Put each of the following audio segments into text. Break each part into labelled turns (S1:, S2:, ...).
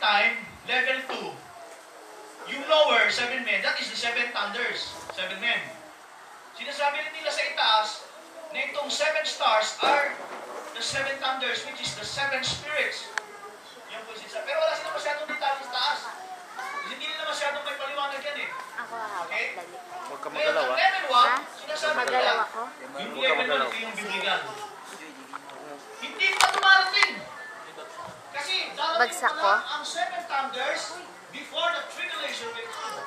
S1: time, level 2, yung lower, 7 men, that is the 7 thunders, 7 men. Sinasabi rin nila sa itaas, na itong 7 stars are the 7 thunders, which is the 7 spirits. Yan po sinasabi. Pero wala sila masyadong detalye sa taas. Hindi nila masyadong may paliwanag yan eh.
S2: Ako hawak,
S1: okay?
S2: dali.
S3: Huwag ka
S1: Ngayon,
S3: magalaw,
S1: ang
S3: ha?
S1: level 1, sinasabi nila,
S2: Magalaw ako?
S1: yung level 1 ito yung bibligan. Hindi pa dumarating. Kasi darating
S2: Bagsak
S1: pa
S2: ko?
S1: lang ang 7 thunders before the tribulation will come.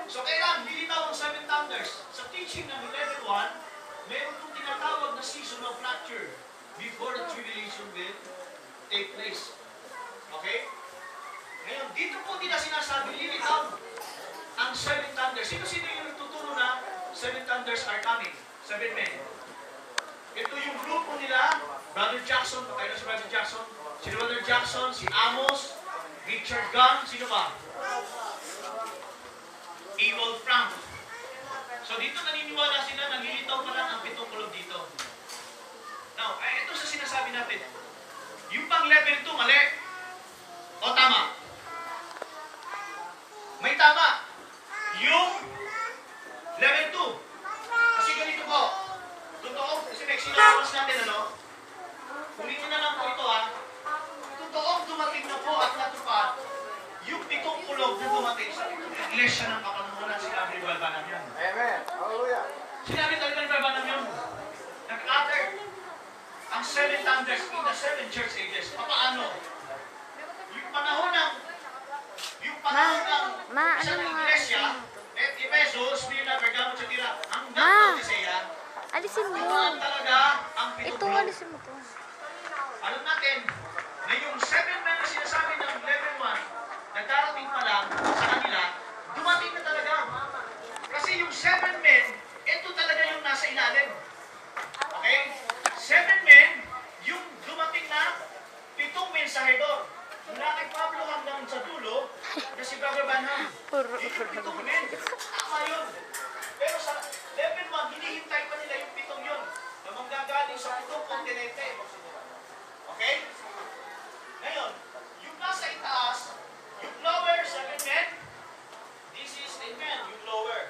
S1: So kailangan lilitaw ang 7 thunders. Sa teaching ng level 1, meron itong tinatawag na season of rapture before the tribulation will take place. Okay? Ngayon, dito po nila sinasabi, lilitaw ang 7 thunders. Sino-sino yung nagtuturo na 7 thunders are coming? 7 men. Ito yung grupo nila, Brother Jackson, patay na si Brother Jackson, si Brother Jackson, si Amos, Richard Gunn, sino ba? Evil Frank. So dito naniniwala sila, nalilitaw pa lang ang 7 kulog dito. Now, ito sa sinasabi natin. Yung pang level 2, mali. O tama? May tama. Yung level 2. Kasi ganito po. Totoo, kasi may sinalawas natin, ano? Ulitin na lang po ito, ha? Totoong dumating na po at natupad yung 7 kulog na dumating sa iglesia ng kapanahunan, sinabi ni Balbanam yan.
S3: Amen. Hallelujah.
S1: Sinabi talaga ni Balbanam yun. Nag-utter ang 7 thunders in the 7 church ages. Paano? Yung panahon ng isang iglesia, Efeso, Smyrna, Pergamo, Thyatira, hanggang Laodicea,
S2: Alisin mo.
S1: dumaan talaga ang 7
S2: Ito,
S1: kulog.
S2: alisin mo to.
S1: Alam natin na yung 7 men na sinasabi ng level 1, nagdarating pa lang sa kanila, dumating na talaga. Kasi yung 7 men, ito talaga yung nasa ilalim. Okay? 7 men, yung dumating na 7 mensahedor. Mula kay Pablo hanggang sa dulo, na si Brother Branham. Yung 7 men, tama yun. Pero sa level 1, hinihintay pa nila yung 7 yun na manggagaling sa 7 kontinente. Okay? Ngayon, yung nasa itaas, yung lower, 7 men, this is 8 men, yung lower.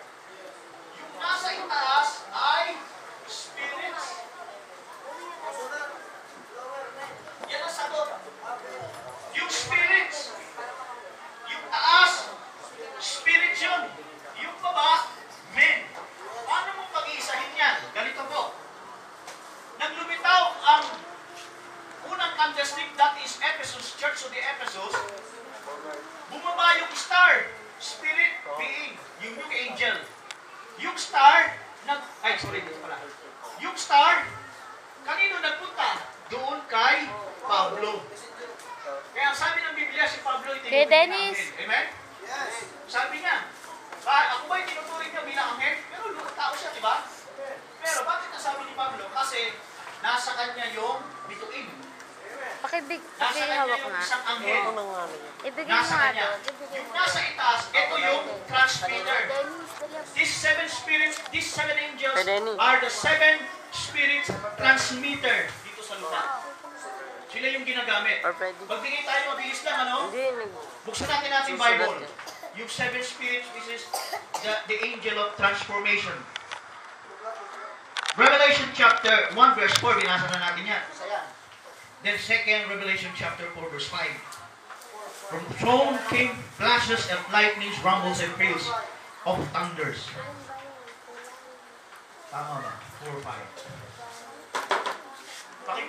S1: Yung nasa itaas ay spirits. Yan ang sagot. Yung spirits, yung taas, spirits yun. Yung baba, men. Paano mo pag-iisahin yan? Ganito po. Nang lumitaw ang unang candlestick, that is Ephesus, Church of the Ephesus, bumaba yung star, spirit, being, yung angel. Yung star, yung star, kanino nagpunta? Doon kay Pablo. Kaya ang sabi ng Biblia, si Pablo itinuturing
S2: Kay Dennis.
S1: na anghel. Amen? Yes. Sabi niya, ako ba'y tinuturing niya bilang anghel? Pero tao siya, di ba? Pero bakit nasabi ni Pablo? Kasi nasa kanya yung bituin. Nasa kanya
S2: Pakihawak
S1: yung
S2: nga.
S1: isang anghel.
S2: Ibigay mo
S1: Nasa
S2: nga
S1: kanya.
S2: doon.
S1: Yung nasa itaas, ito yung transmitter. These 7 spirits, these 7 angels are the 7 spirits transmitter dito sa lupa. Sila yung ginagamit. Magbigay tayo, mabilis lang, ano? Buksan natin natin Bible. Yung 7 spirits, this is the angel of transformation. Revelation chapter 1 verse 4, binasa na natin yan. Then second, Revelation chapter 4 verse 5. From the throne came flashes and lightnings, rumbles and peals of thunders. Tama ba? 4 or 5. Bakit?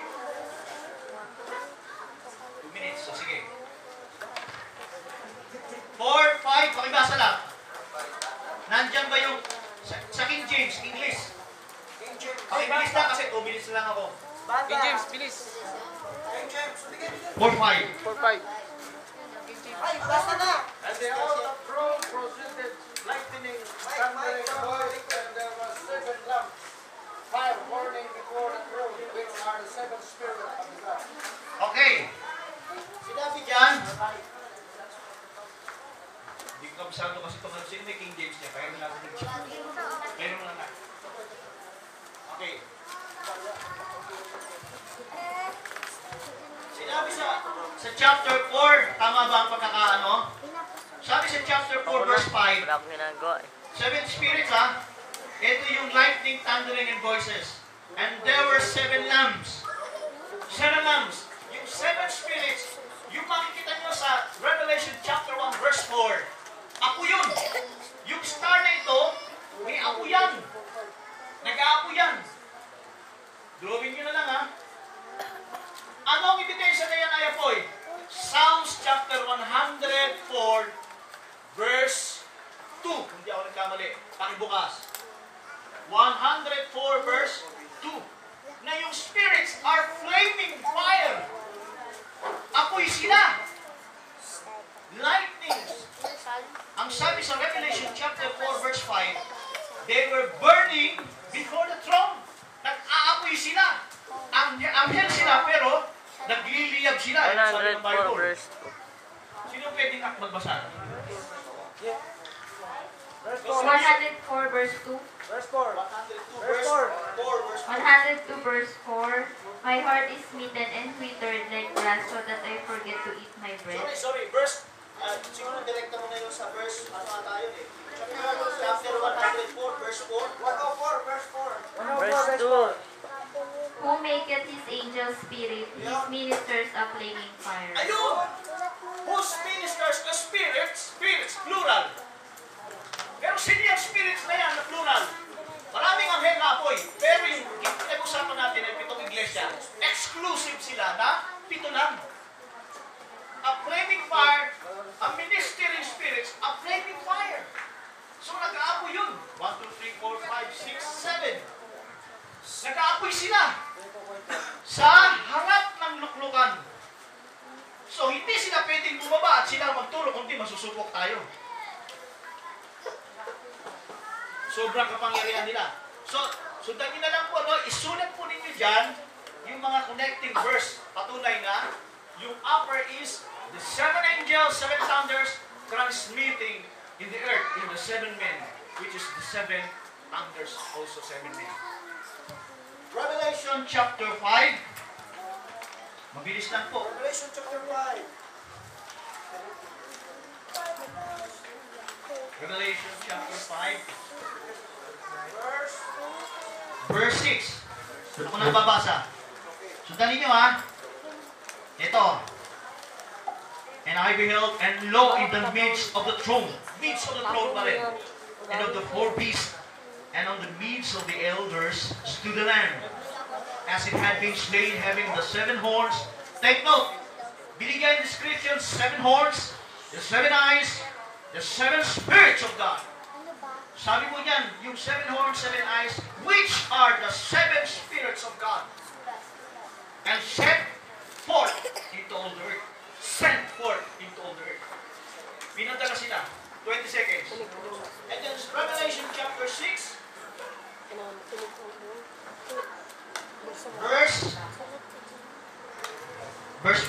S1: 2 minutes. So, sige. 4, 5. Pakibasa lang. Nandyan ba yung sa King James, English? Pakibilis lang kasi 2 minutes lang ako.
S3: King James, bilis.
S1: 4, 5.
S3: 4-5.
S4: And the out of throne proceeded lightning, thundering voice, and there was 7 lamps, 5 burning before the throne, which are the 7 spirits of God.
S1: Okay. Sinabi dyan, hindi ko kabisado kasi ito kasi may King James niya, kaya lang meron lang na. Okay. Sinabi sa sa chapter 4, tama ba ang pagkakaano? Sabi sa chapter 4, verse 5,
S3: Wala akong ginagawa eh.
S1: seven spirits ha. Ito yung lightning, thundering, and voices. And there were seven lambs. Seven lambs. Yung seven spirits, yung makikita nyo sa Revelation chapter 1, verse 4. Ako yun. Yung star na ito, may ako yan. Nag-aapo yan. Drawing nyo na lang ha. Ano ang ebidensya na yan, Ayapoy? Psalms chapter 104, verse 2. Hindi ako nagkamali. Pakibukas. 104 verse 2. Na yung spirits are flaming fire. Apoy sila. Lightnings. Ang sabi sa Revelation chapter 4 verse 5, they were burning before the throne. Nag-aapoy sila. Anghel sila pero nagliliyab sila. Yung sabi ng
S3: 104
S1: Bible.
S3: verse
S1: Sino pwedeng magbasa?
S4: Verse
S5: 104 verse 2.
S4: Verse 4.
S1: 102
S4: Verse
S1: verse
S4: 4.
S1: 4 verse
S5: 102 verse 4. My heart is smitten and withered like grass, so that I forget to eat my bread.
S1: Sorry, verse, siguro direkta mo na yun sa verse, ano ata yun eh. Chapter 104, verse 4.
S4: 104, verse 4. 104,
S3: Verse
S4: verse
S3: 2.
S5: Who maketh his angel spirit, his ministers a flaming fire.
S1: Ayun! Whose ministers are spirits, spirits, plural. Pero sino yung spirits na yan, na plural? Maraming anghel na apoy. Pero yung pinag-usapan natin ay pitong iglesia, exclusive sila na pito lang. A flaming fire, a ministering spirits, a flaming fire. So nag-aapoy yun. 1, 2, 3, 4, 5, 6, 7. Nag-aapoy sila sa harap ng luklukan. So hindi sila pwedeng bumaba at sila magtulog, kundi masusubok tayo. Sobrang kapangyarihan nila. So, sundan nyo na lang po, isulat po ninyo dyan yung mga connecting verse. Patunay na yung upper is the seven angels, seven thunders, transmitting in the earth in the seven men, which is the seven thunders, also seven men. Revelation chapter 5. Mabilis lang po.
S4: Revelation chapter 5.
S1: Revelation chapter 5.
S4: Verse
S1: Verse 6. Doon ko nang babasa. Sundan ninyo ha. Ito. And I beheld, and lo, in the midst of the throne pa rin, and of the four beasts, and on the midst of the elders stood the Lamb, as it had been slain, having the seven horns. Take note, binigyan description, seven horns, the seven eyes, the seven spirits of God. Sabi mo niyan, yung seven horns, seven eyes, which are the seven spirits of God. And sent forth into all the earth. Sent forth into all the earth. Pinadala sila. 20 seconds. And then Revelation chapter 6. Verse.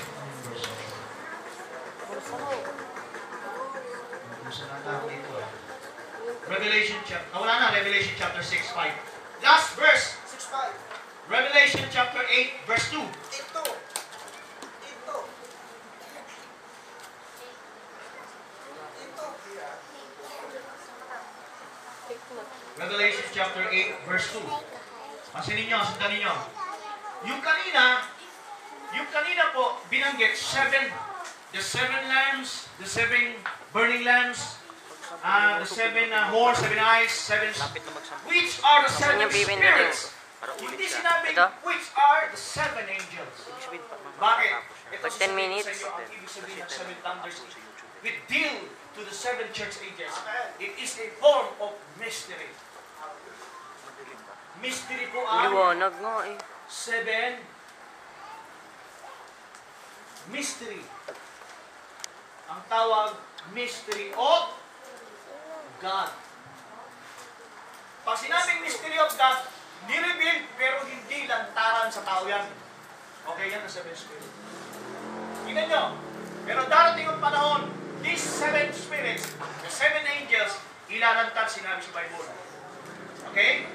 S1: Revelation chapter 6, 5. Last verse.
S4: 6:5.
S1: Revelation chapter 8, verse 2.
S4: Ito.
S1: Revelation chapter 8, verse 2. Pansinin nyo, sundan ninyo. Yung kanina po, binanggit, the seven lambs, the seven burning lambs, the seven horns, seven eyes, which are the seven spirits. Hindi sinabing, which are the seven angels. Bakit? Ito
S3: Pag 10 minutes.
S1: sa inyo ang ibig sabihin ng seven thunders. We deal to the seven church ages. It is a form of mystery. Mystery po ang
S3: Liwanag nga eh.
S1: seven mystery. Ang tawag, mystery of God. Pag sinabing mystery of God, nireveal pero hindi lantaran sa tao yan. Okay, yan ang seven spirit. Tingnan nyo. Pero darating ang panahon, these seven spirits, the seven angels, ilalantad sinabi sa Bible. Okay?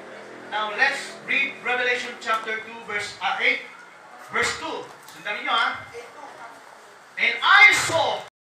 S1: Now, let's read Revelation chapter 2, verse 8. Verse 2. Sundan niyo ha. And I saw